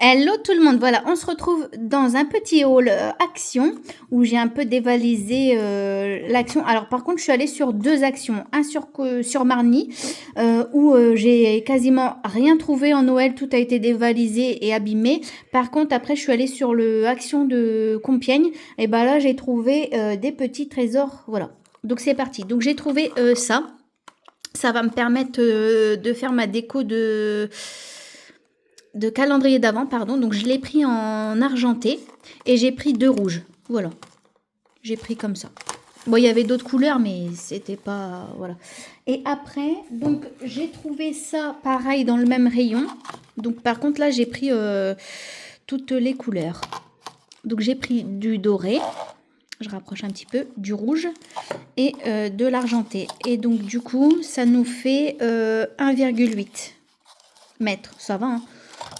Hello tout le monde, voilà, on se retrouve dans un petit haul action où j'ai un peu dévalisé l'action. Alors par contre, je suis allée sur deux actions, un sur Marny où j'ai quasiment rien trouvé en Noël, tout a été dévalisé et abîmé. Par contre, après, je suis allée sur le action de Compiègne et ben là, j'ai trouvé des petits trésors, voilà. Donc c'est parti. Donc j'ai trouvé ça. Ça va me permettre de faire ma déco de calendrier d'avant, pardon. Donc je l'ai pris en argenté et j'ai pris deux rouges. Voilà. J'ai pris comme ça. Bon, il y avait d'autres couleurs, mais c'était pas... Voilà. Et après, donc j'ai trouvé ça pareil dans le même rayon. Donc par contre, là, j'ai pris toutes les couleurs. Donc j'ai pris du doré. Je rapproche un petit peu. Du rouge et de l'argenté. Et donc du coup, ça nous fait 1,8 mètres. Ça va, hein.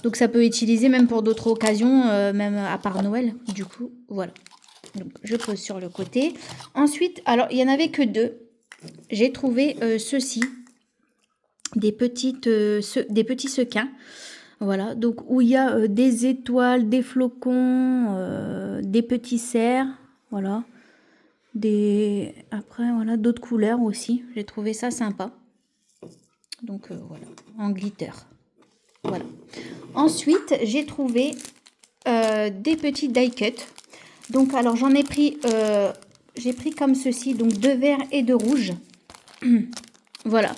Donc ça peut utiliser même pour d'autres occasions, même à part Noël. Du coup, voilà. Donc je pose sur le côté. Ensuite, alors il n'y en avait que deux. J'ai trouvé ceux-ci. Des petits sequins. Voilà, donc où il y a des étoiles, des flocons, des petits cerfs. Voilà. Après, voilà, d'autres couleurs aussi. J'ai trouvé ça sympa. Donc voilà, en glitter. Voilà. Ensuite, j'ai trouvé des petits die cut. Donc, alors j'en ai pris, j'ai pris comme ceci, donc deux verts et deux rouges. Voilà.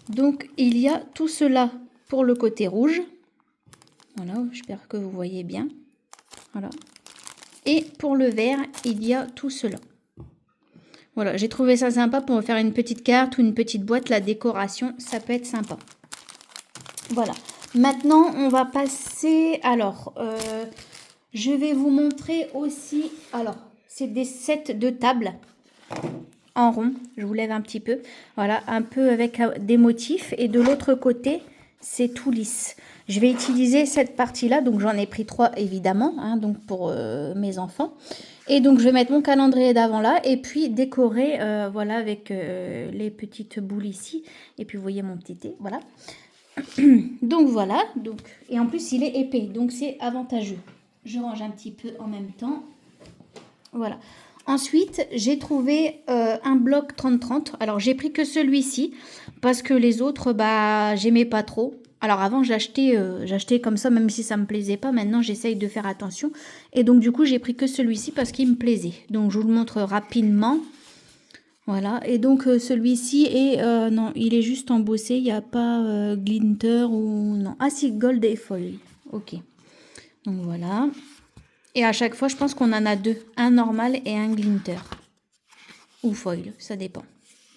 Donc, il y a tout cela pour le côté rouge. Voilà, j'espère que vous voyez bien. Voilà. Et pour le vert, il y a tout cela. Voilà, j'ai trouvé ça sympa pour faire une petite carte ou une petite boîte. La décoration, ça peut être sympa. Voilà. Maintenant, on va passer... Alors, je vais vous montrer aussi... Alors, c'est des sets de table en rond. Je vous lève un petit peu. Voilà, un peu avec des motifs. Et de l'autre côté, c'est tout lisse. Je vais utiliser cette partie-là. Donc, j'en ai pris 3, évidemment, hein, donc pour mes enfants. Et donc, je vais mettre mon calendrier d'avant là. Et puis, décorer, voilà, avec les petites boules ici. Et puis, vous voyez mon petit thé, voilà. Donc voilà, donc, et en plus il est épais, donc c'est avantageux. Je range un petit peu en même temps. Voilà. Ensuite, j'ai trouvé un bloc 30-30. Alors j'ai pris que celui-ci parce que les autres, bah, j'aimais pas trop. Alors avant, j'achetais comme ça, même si ça me plaisait pas. Maintenant, j'essaye de faire attention. Et donc du coup, j'ai pris que celui-ci parce qu'il me plaisait. Donc je vous le montre rapidement. Voilà, et donc celui-ci est, non, il est juste embossé, il n'y a pas glitter ou non. Ah si, gold et foil, ok. Donc voilà. Et à chaque fois, je pense qu'on en a deux, un normal et un glitter. Ou foil, ça dépend.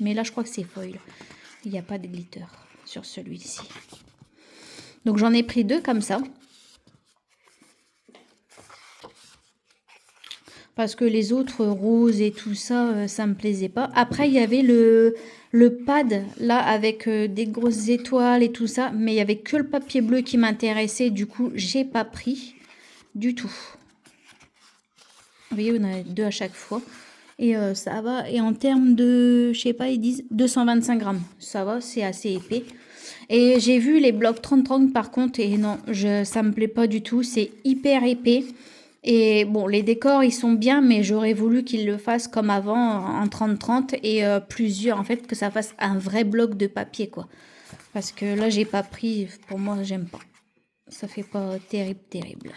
Mais là, je crois que c'est foil. Il n'y a pas de glitter sur celui-ci. Donc j'en ai pris deux comme ça. Parce que les autres roses et tout ça, ça me plaisait pas. Après, il y avait le pad, là, avec des grosses étoiles et tout ça. Mais il y avait que le papier bleu qui m'intéressait. Du coup, j'ai pas pris du tout. Vous voyez, on a deux à chaque fois. Et ça va. Et en termes de, je sais pas, ils disent 225 grammes. Ça va, c'est assez épais. Et j'ai vu les blocs 30-30 par contre. Et non, ça me plaît pas du tout. C'est hyper épais. Et bon, les décors, ils sont bien, mais j'aurais voulu qu'ils le fassent comme avant, en 30-30, et plusieurs, en fait, que ça fasse un vrai bloc de papier, quoi. Parce que là, j'ai pas pris, pour moi, j'aime pas. Ça fait pas terrible, terrible.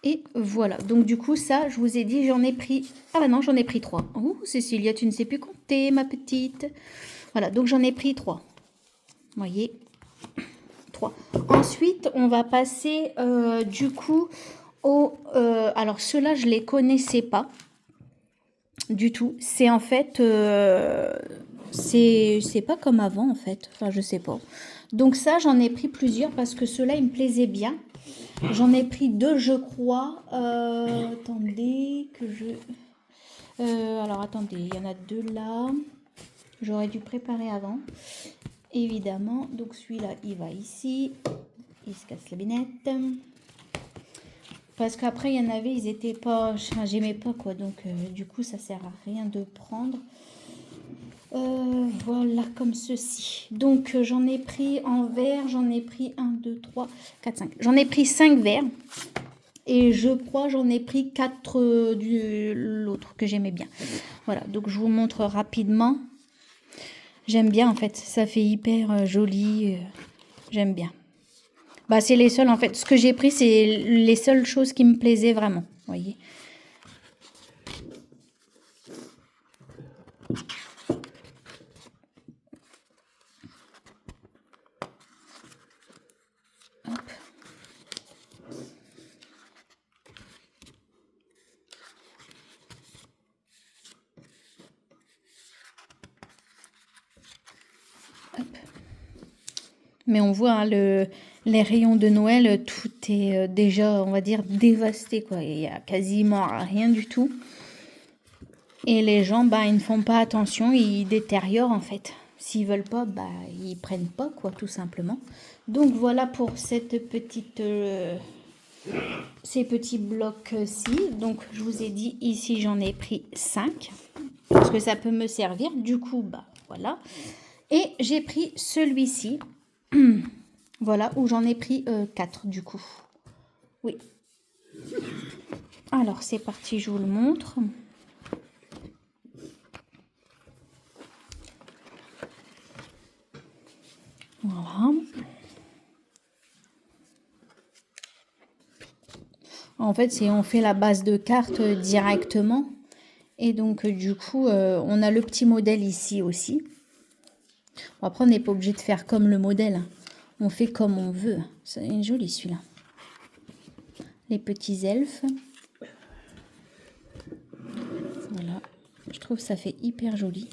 Et voilà, donc du coup, ça, je vous ai dit, j'en ai pris... Ah bah non, j'en ai pris 3. Ouh, Cécilia, tu ne sais plus compter, ma petite. Voilà, donc j'en ai pris 3. Vous voyez, 3. Ensuite, on va passer du coup alors ceux-là, je les connaissais pas du tout. C'est en fait, c'est pas comme avant en fait. Enfin, je sais pas. Donc ça, j'en ai pris plusieurs parce que ceux-là, ils me plaisaient bien. J'en ai pris deux, je crois. Attendez que je... alors attendez, il y en a deux là. J'aurais dû préparer avant. Évidemment, donc celui-là, il va ici. Il se casse la binette. Parce qu'après, il y en avait, ils étaient pas... Enfin, j'aimais pas, quoi. Donc, du coup, ça sert à rien de prendre. Voilà, comme ceci. Donc, j'en ai pris en verre, j'en ai pris 1, 2, 3, 4, 5. J'en ai pris 5 verres. Et je crois j'en ai pris 4 de l'autre que j'aimais bien. Voilà, donc je vous montre rapidement. J'aime bien en fait, ça fait hyper joli. J'aime bien. Bah, c'est les seuls en fait. Ce que j'ai pris, c'est les seules choses qui me plaisaient vraiment. Vous voyez. Hop. Hop. Mais on voit hein, les rayons de Noël, tout est déjà, on va dire, dévasté, quoi. Il n'y a quasiment rien du tout. Et les gens, bah, ils ne font pas attention, ils détériorent en fait. S'ils veulent pas, bah, ils prennent pas, quoi, tout simplement. Donc voilà pour cette petite, ces petits blocs-ci. Donc je vous ai dit, ici j'en ai pris 5. Parce que ça peut me servir. Du coup, bah voilà. Et j'ai pris celui-ci. Voilà, où j'en ai pris 4 du coup. Oui. Alors c'est parti, je vous le montre. Voilà. En fait, c'est on fait la base de cartes directement. Et donc, du coup, on a le petit modèle ici aussi. Bon, après, on n'est pas obligé de faire comme le modèle. On fait comme on veut. C'est joli celui-là. Les petits elfes. Voilà. Je trouve que ça fait hyper joli.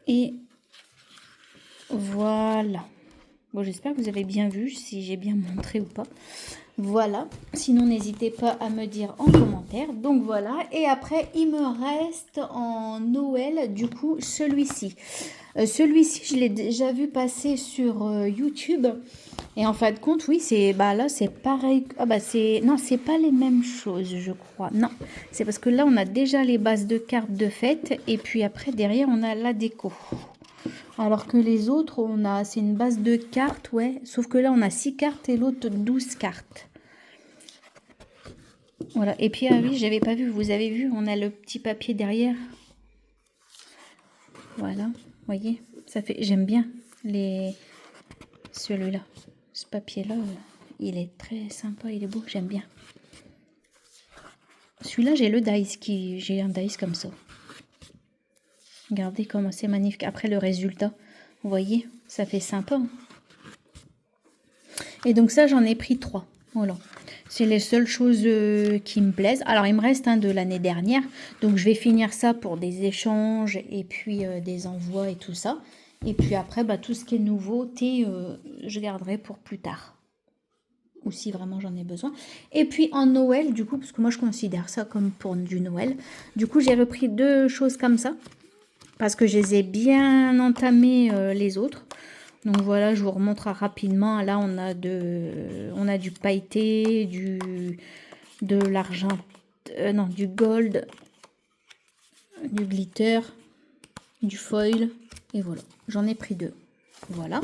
Et voilà. Bon, j'espère que vous avez bien vu, si j'ai bien montré ou pas. Voilà. Sinon, n'hésitez pas à me dire en commentaire. Donc voilà. Et après, il me reste en Noël, du coup, celui-ci. Celui-ci, je l'ai déjà vu passer sur YouTube. Et en fin de compte, oui, c'est bah là, c'est pareil. Ah bah c'est non, c'est pas les mêmes choses, je crois. Non, c'est parce que là, on a déjà les bases de cartes de fête et puis après derrière, on a la déco. Alors que les autres, c'est une base de cartes, ouais. Sauf que là, on a 6 cartes et l'autre 12 cartes. Voilà. Et puis, ah oui, j'avais pas vu, vous avez vu, on a le petit papier derrière. Voilà, voyez, ça fait, j'aime bien celui-là. Ce papier-là, il est très sympa, il est beau, j'aime bien. Celui-là, j'ai le dice, j'ai un dice comme ça. Regardez comment c'est magnifique. Après, le résultat, vous voyez, ça fait sympa. Hein. Et donc ça, j'en ai pris 3. Voilà. C'est les seules choses qui me plaisent. Alors, il me reste un de l'année dernière. Donc, je vais finir ça pour des échanges et puis des envois et tout ça. Et puis après, bah, tout ce qui est nouveauté, je garderai pour plus tard. Ou si vraiment j'en ai besoin. Et puis en Noël, du coup, parce que moi je considère ça comme pour du Noël. Du coup, j'ai repris 2 choses comme ça. Parce que je les ai bien entamées les autres. Donc voilà, je vous remontre rapidement. Là, on a du pailleté, de l'argent, non, du gold, du glitter, du foil. Et voilà, j'en ai pris 2. Voilà.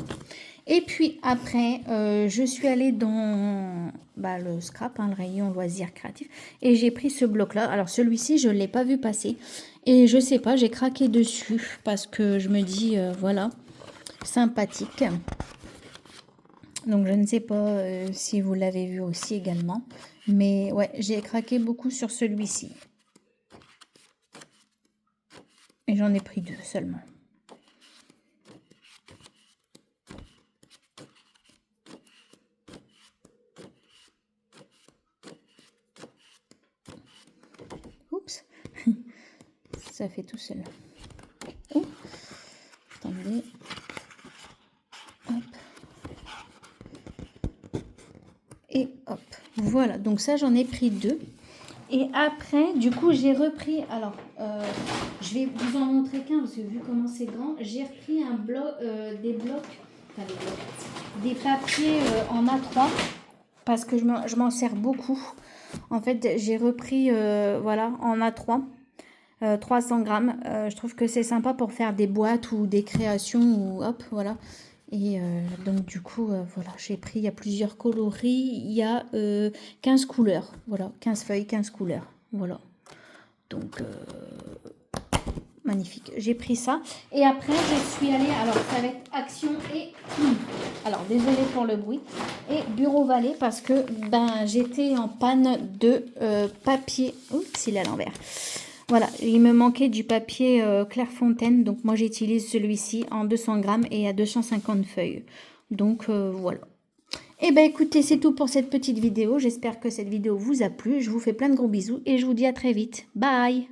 Et puis après, je suis allée dans le scrap, hein, le rayon loisirs créatifs. Et j'ai pris ce bloc-là. Alors celui-ci, je ne l'ai pas vu passer. Et je sais pas, j'ai craqué dessus parce que je me dis, voilà, sympathique. Donc je ne sais pas si vous l'avez vu aussi également. Mais ouais, j'ai craqué beaucoup sur celui-ci. Et j'en ai pris 2 seulement. Oups. Ça fait tout seul. Oh. Attendez. Hop. Et hop. Voilà. Donc ça, j'en ai pris 2. Et après, du coup, j'ai repris... Alors, je vais vous en montrer qu'un parce que vu comment c'est grand, j'ai repris des blocs, des papiers en A3 parce que je m'en sers beaucoup. En fait, j'ai repris, voilà, en A3. 300 grammes. Je trouve que c'est sympa pour faire des boîtes ou des créations ou hop, voilà. Et donc du coup, voilà, j'ai pris, il y a plusieurs coloris, il y a 15 couleurs, voilà, 15 feuilles, 15 couleurs, voilà. Donc, magnifique, j'ai pris ça. Et après, je suis allée, alors ça va être Action et... Alors, désolée pour le bruit. Et Bureau Vallée parce que ben j'étais en panne de papier. Oups, il est à l'envers. Voilà, il me manquait du papier Clairefontaine. Donc, moi, j'utilise celui-ci en 200 grammes et à 250 feuilles. Donc, voilà. Et ben écoutez, c'est tout pour cette petite vidéo. J'espère que cette vidéo vous a plu. Je vous fais plein de gros bisous et je vous dis à très vite. Bye!